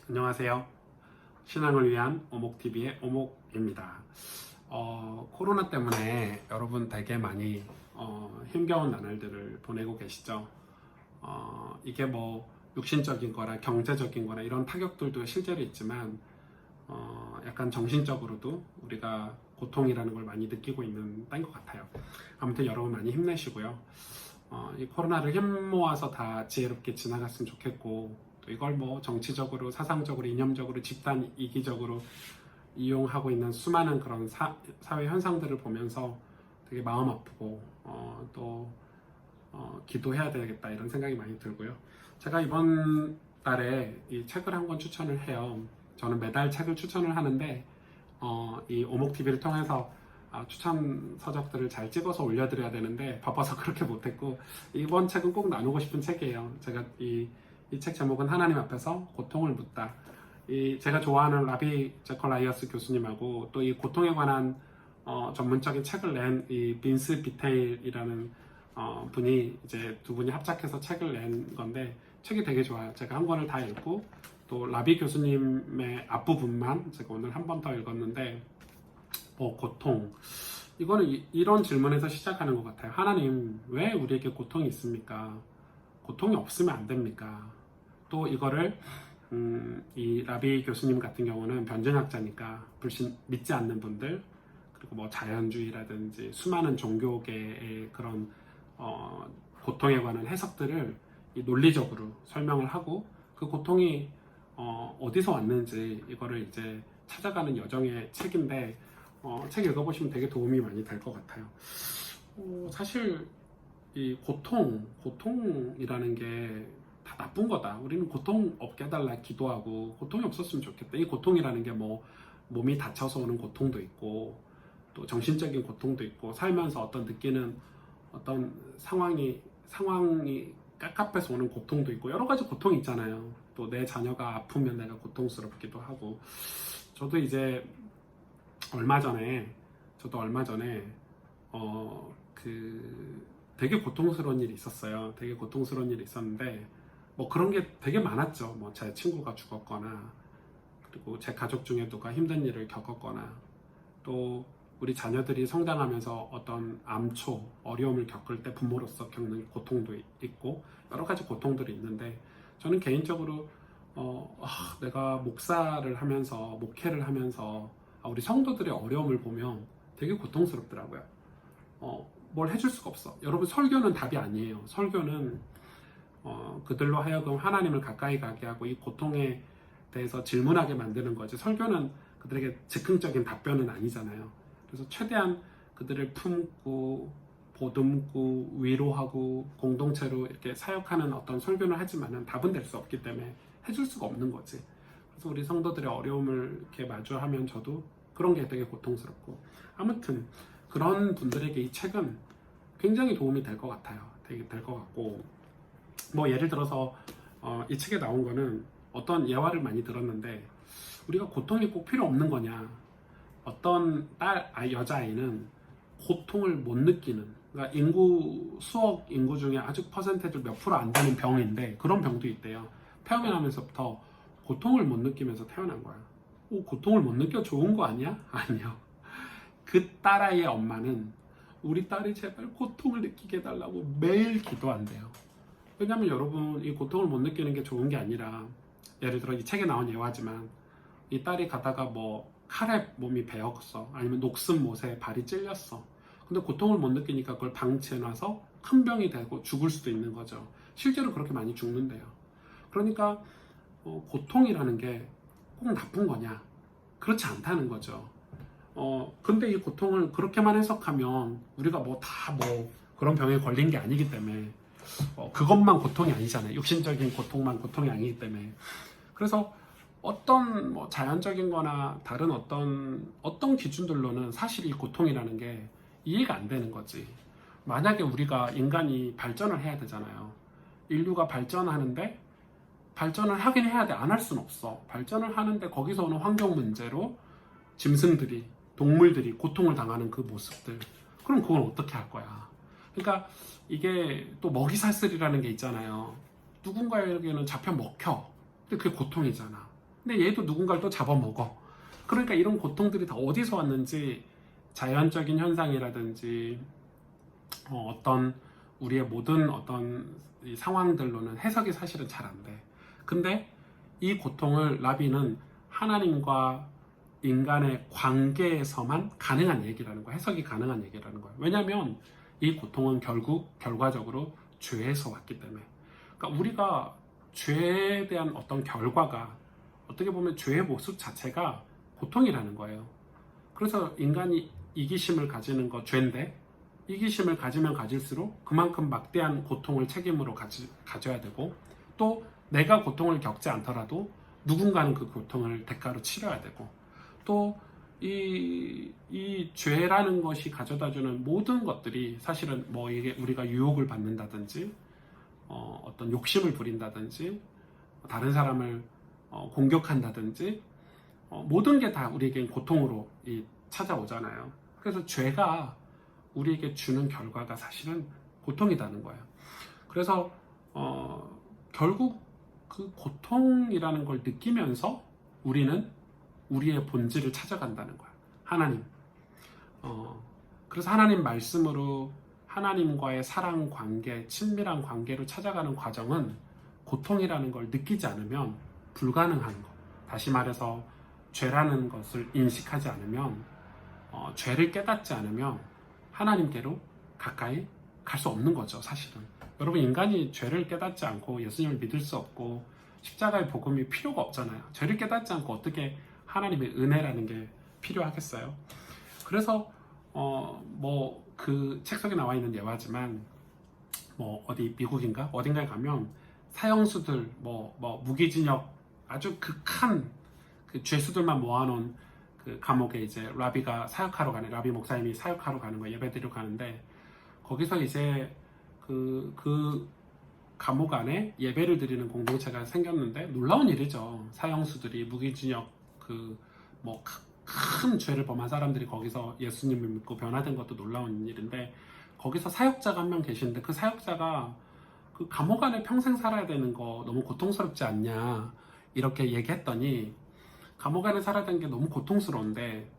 안녕하세요. 신앙을 위한 오목TV의 오목입니다. 코로나 때문에 여러분 되게 많이 힘겨운 나날들을 보내고 계시죠. 이게 뭐 육신적인 거나 경제적인 거나 이런 타격들도 실제로 있지만 약간 정신적으로도 우리가 고통이라는 걸 많이 느끼고 있는 때인 것 같아요. 아무튼 여러분 많이 힘내시고요. 이 코로나를 힘 모아서 다 지혜롭게 지나갔으면 좋겠고, 또 이걸 뭐 정치적으로, 사상적으로, 이념적으로, 집단 이기적으로 이용하고 있는 수많은 그런 사회 현상들을 보면서 되게 마음 아프고 또 기도해야 되겠다 이런 생각이 많이 들고요. 제가 이번 달에 이 책을 한 권 추천을 해요. 저는 매달 책을 추천을 하는데 이 오목TV를 통해서 추천 서적들을 잘 찍어서 올려드려야 되는데 바빠서 그렇게 못했고, 이번 책은 꼭 나누고 싶은 책이에요. 제가 이 책 제목은 하나님 앞에서 고통을 묻다. 제가 좋아하는 라비 제컬라이어스 교수님하고 또 이 고통에 관한 전문적인 책을 낸 이 빈스 비테일이라는 분이 이제 두 분이 합작해서 책을 낸 건데, 책이 되게 좋아요. 제가 한 권을 다 읽고 또 라비 교수님의 앞부분만 제가 오늘 한 번 더 읽었는데, 고통, 이거는 이런 질문에서 시작하는 것 같아요. 하나님, 왜 우리에게 고통이 있습니까? 고통이 없으면 안 됩니까? 또 이거를 이 라비 교수님 같은 경우는 변증학자니까 불신 믿지 않는 분들, 그리고 뭐 자연주의라든지 수많은 종교계의 그런 고통에 관한 해석들을 논리적으로 설명을 하고, 그 고통이 어디서 왔는지 이거를 이제 찾아가는 여정의 책인데, 책 읽어보시면 되게 도움이 많이 될 것 같아요. 사실 이 고통이라는 게 다 나쁜 거다. 우리는 고통 없게 해달라 기도하고, 고통이 없었으면 좋겠다. 이 고통이라는 게 뭐 몸이 다쳐서 오는 고통도 있고, 또 정신적인 고통도 있고, 살면서 어떤 느끼는 어떤 상황이 깝깝해서 오는 고통도 있고, 여러 가지 고통이 있잖아요. 또 내 자녀가 아프면 내가 고통스럽기도 하고. 저도 이제 얼마 전에 되게 고통스러운 일이 있었어요. 되게 고통스러운 일이 있었는데, 뭐 그런 게 되게 많았죠. 뭐 제 친구가 죽었거나, 그리고 제 가족 중에 누가 힘든 일을 겪었거나, 또 우리 자녀들이 성장하면서 어떤 암초, 어려움을 겪을 때 부모로서 겪는 고통도 있고, 여러 가지 고통들이 있는데, 저는 개인적으로 내가 목사를 하면서, 목회를 하면서 우리 성도들의 어려움을 보면 되게 고통스럽더라고요. 뭘 해줄 수가 없어. 여러분, 설교는 답이 아니에요. 설교는 그들로 하여금 하나님을 가까이 가게 하고 이 고통에 대해서 질문하게 만드는 거지, 설교는 그들에게 즉흥적인 답변은 아니잖아요. 그래서 최대한 그들을 품고 보듬고 위로하고 공동체로 이렇게 사역하는 어떤 설교를 하지만은 답은 될 수 없기 때문에 해줄 수가 없는 거지. 그래서 우리 성도들의 어려움을 이렇게 마주하면 저도 그런 게 되게 고통스럽고, 아무튼 그런 분들에게 이 책은 굉장히 도움이 될 것 같아요. 되게 될 것 같고, 뭐 예를 들어서 이 책에 나온 거는 어떤 예화를 많이 들었는데, 우리가 고통이 꼭 필요 없는 거냐, 어떤 여자아이는 고통을 못 느끼는, 그러니까 수억 인구 중에 아주 퍼센테이지 몇 프로 안 되는 병인데, 그런 병도 있대요. 태어나면서부터 고통을 못 느끼면서 태어난 거야. 고통을 못 느껴 좋은 거 아니야? 아니요. 그 딸아이의 엄마는 우리 딸이 제발 고통을 느끼게 해달라고 매일 기도한대요. 왜냐면 여러분, 이 고통을 못 느끼는 게 좋은 게 아니라, 예를 들어 이 책에 나온 예화지만, 이 딸이 가다가 뭐 칼에 몸이 베었어, 아니면 녹슨 못에 발이 찔렸어. 근데 고통을 못 느끼니까 그걸 방치해놔서 큰 병이 되고 죽을 수도 있는 거죠. 실제로 그렇게 많이 죽는데요. 그러니까 고통이라는 게 꼭 나쁜 거냐? 그렇지 않다는 거죠. 근데 이 고통을 그렇게만 해석하면 우리가 뭐 그런 병에 걸린 게 아니기 때문에 그것만 고통이 아니잖아요. 육신적인 고통만 고통이 아니기 때문에. 그래서 어떤 뭐 자연적인 거나 다른 어떤 기준들로는 사실 이 고통이라는 게 이해가 안 되는 거지. 만약에 우리가 인간이 발전을 해야 되잖아요. 인류가 발전하는데, 발전을 하긴 해야 돼. 안 할 수는 없어. 발전을 하는데 거기서 오는 환경 문제로 짐승들이, 동물들이 고통을 당하는 그 모습들, 그럼 그건 어떻게 할 거야? 그러니까 이게 또 먹이사슬이라는 게 있잖아요. 누군가에게는 잡혀 먹혀. 근데 그게 고통이잖아. 근데 얘도 누군가를 또 잡아먹어. 그러니까 이런 고통들이 다 어디서 왔는지 자연적인 현상이라든지 어떤 우리의 모든 어떤 이 상황들로는 해석이 사실은 잘 안 돼. 근데 이 고통을 라비는 하나님과 인간의 관계에서만 가능한 얘기라는 거야. 해석이 가능한 얘기라는 거야. 왜냐하면 이 고통은 결국 결과적으로 죄에서 왔기 때문에. 그러니까 우리가 죄에 대한 어떤 결과가 어떻게 보면 죄의 모습 자체가 고통이라는 거예요. 그래서 인간이 이기심을 가지는 거 죄인데 이기심을 가지면 가질수록 그만큼 막대한 고통을 책임으로 가져야 되고 또 내가 고통을 겪지 않더라도 누군가는 그 고통을 대가로 치러야 되고 또 이 죄라는 것이 가져다주는 모든 것들이 사실은 뭐 이게 우리가 유혹을 받는다든지 어떤 욕심을 부린다든지 다른 사람을 공격한다든지 모든 게 다 우리에겐 고통으로 찾아오잖아요. 그래서 죄가 우리에게 주는 결과가 사실은 고통이라는 거예요. 그래서 결국 그 고통이라는 걸 느끼면서 우리는 우리의 본질을 찾아간다는 거야. 하나님. 그래서 하나님 말씀으로 하나님과의 사랑 관계, 친밀한 관계로 찾아가는 과정은 고통이라는 걸 느끼지 않으면 불가능한 거. 다시 말해서 죄라는 것을 인식하지 않으면 죄를 깨닫지 않으면 하나님께로 가까이 갈 수 없는 거죠, 사실은. 여러분, 인간이 죄를 깨닫지 않고 예수님을 믿을 수 없고 십자가의 복음이 필요가 없잖아요. 죄를 깨닫지 않고 어떻게 하나님의 은혜라는 게 필요하겠어요? 그래서 뭐 그 책 속에 나와 있는 예화지만 뭐 어디 미국인가 어딘가에 가면 사형수들 뭐 무기징역 아주 극한 그 죄수들만 모아놓은 그 감옥에 이제 라비가 사역하러 가는 라비 목사님이 사역하러 가는 거 예배드리러 가는데 거기서 이제 그 감옥 안에 예배를 드리는 공동체가 생겼는데 놀라운 일이죠. 사형수들이 무기징역 그 뭐 큰 죄를 범한 사람들이 거기서 예수님을 믿고 변화된 것도 놀라운 일인데 거기서 사역자가 한 명 계시는데 그 사역자가 그 감옥 안에 평생 살아야 되는 거 너무 고통스럽지 않냐 이렇게 얘기했더니 감옥 안에 살아야 되는 게 너무 고통스러운데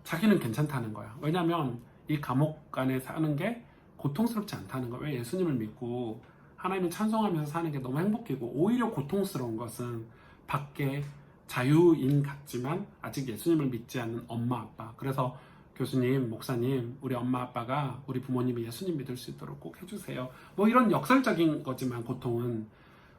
자기는 괜찮다는 거야. 왜냐면 이 감옥 안에 사는 게 고통스럽지 않다는 거야. 왜 예수님을 믿고 하나님을 찬송하면서 사는 게 너무 행복이고 오히려 고통스러운 것은 밖에 자유인 같지만 아직 예수님을 믿지 않는 엄마 아빠. 그래서 교수님, 목사님, 우리 엄마 아빠가 우리 부모님이 예수님 믿을 수 있도록 꼭 해주세요. 뭐 이런 역설적인 거지만 고통은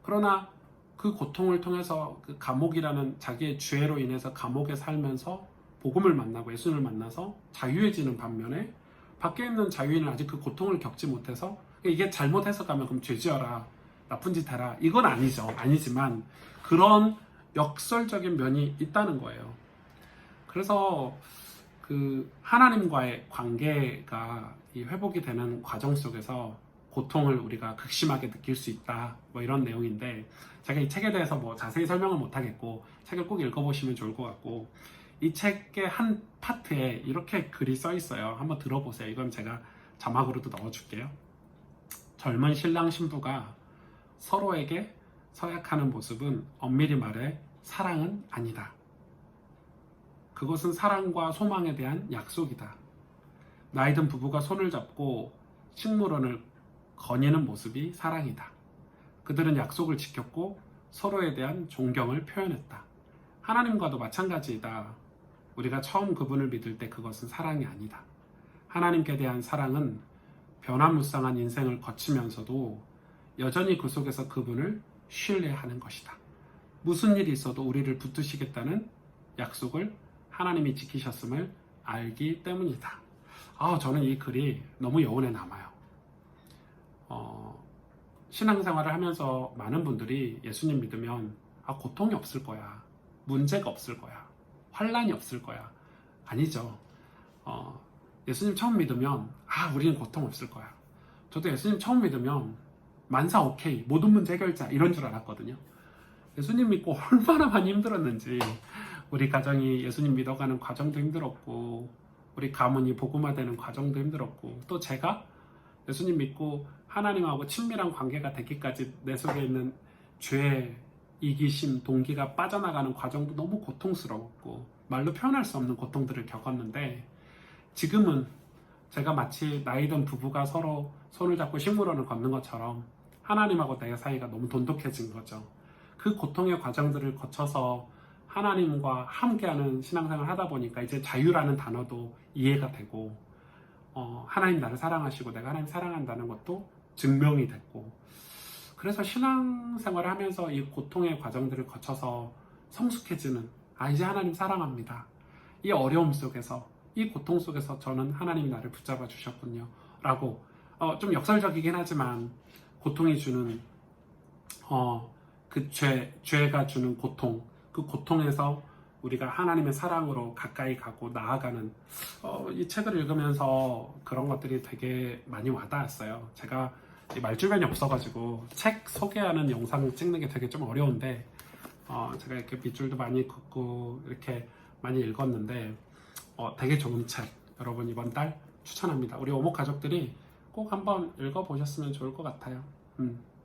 그러나 그 고통을 통해서 그 감옥이라는 자기의 죄로 인해서 감옥에 살면서 복음을 만나고 예수님을 만나서 자유해지는 반면에 밖에 있는 자유인은 아직 그 고통을 겪지 못해서 이게 잘못 해석하면 그럼 죄지어라 나쁜 짓 해라 이건 아니죠. 아니지만 그런 역설적인 면이 있다는 거예요. 그래서 그 하나님과의 관계가 이 회복이 되는 과정 속에서 고통을 우리가 극심하게 느낄 수 있다 뭐 이런 내용인데 제가 이 책에 대해서 뭐 자세히 설명을 못 하겠고 책을 꼭 읽어보시면 좋을 것 같고 이 책의 한 파트에 이렇게 글이 써 있어요. 한번 들어보세요. 이건 제가 자막으로도 넣어줄게요. 젊은 신랑 신부가 서로에게 서약하는 모습은 엄밀히 말해 사랑은 아니다. 그것은 사랑과 소망에 대한 약속이다. 나이든 부부가 손을 잡고 식물원을 거니는 모습이 사랑이다. 그들은 약속을 지켰고 서로에 대한 존경을 표현했다. 하나님과도 마찬가지이다. 우리가 처음 그분을 믿을 때 그것은 사랑이 아니다. 하나님께 대한 사랑은 변화무쌍한 인생을 거치면서도 여전히 그 속에서 그분을 신뢰하는 것이다. 무슨 일이 있어도 우리를 붙드시겠다는 약속을 하나님이 지키셨음을 알기 때문이다. 저는 이 글이 너무 여운에 남아요. 신앙생활을 하면서 많은 분들이 예수님 믿으면 고통이 없을 거야. 문제가 없을 거야. 환란이 없을 거야. 아니죠. 예수님 처음 믿으면 우리는 고통 없을 거야. 저도 예수님 처음 믿으면 만사 오케이 모든 문제 해결자 이런 줄 알았거든요. 예수님 믿고 얼마나 많이 힘들었는지 우리 가정이 예수님 믿어가는 과정도 힘들었고 우리 가문이 복음화되는 과정도 힘들었고 또 제가 예수님 믿고 하나님하고 친밀한 관계가 되기까지 내 속에 있는 죄 이기심, 동기가 빠져나가는 과정도 너무 고통스러웠고 말로 표현할 수 없는 고통들을 겪었는데 지금은 제가 마치 나이든 부부가 서로 손을 잡고 식물원을 걷는 것처럼 하나님하고 내 사이가 너무 돈독해진 거죠. 그 고통의 과정들을 거쳐서 하나님과 함께하는 신앙생활을 하다 보니까 이제 자유라는 단어도 이해가 되고 하나님 나를 사랑하시고 내가 하나님 사랑한다는 것도 증명이 됐고 그래서 신앙생활을 하면서 이 고통의 과정들을 거쳐서 성숙해지는 이제 하나님 사랑합니다. 이 어려움 속에서 이 고통 속에서 저는 하나님이 나를 붙잡아 주셨군요 라고 좀 역설적이긴 하지만 고통이 주는 그 죄가 주는 고통 그 고통에서 우리가 하나님의 사랑으로 가까이 가고 나아가는 이 책을 읽으면서 그런 것들이 되게 많이 와닿았어요. 제가 말주변이 없어가지고 책 소개하는 영상 찍는 게 되게 좀 어려운데 제가 이렇게 밑줄도 많이 긋고 이렇게 많이 읽었는데 되게 좋은 책 여러분 이번 달 추천합니다. 우리 오목 가족들이 꼭 한번 읽어보셨으면 좋을 것 같아요.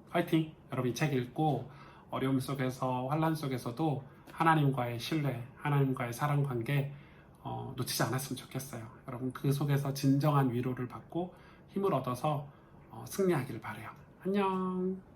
화이팅! 여러분 이 책 읽고 어려움 속에서 환란 속에서도 하나님과의 신뢰, 하나님과의 사랑 관계 놓치지 않았으면 좋겠어요. 여러분 그 속에서 진정한 위로를 받고 힘을 얻어서 승리하기를 바라요. 안녕.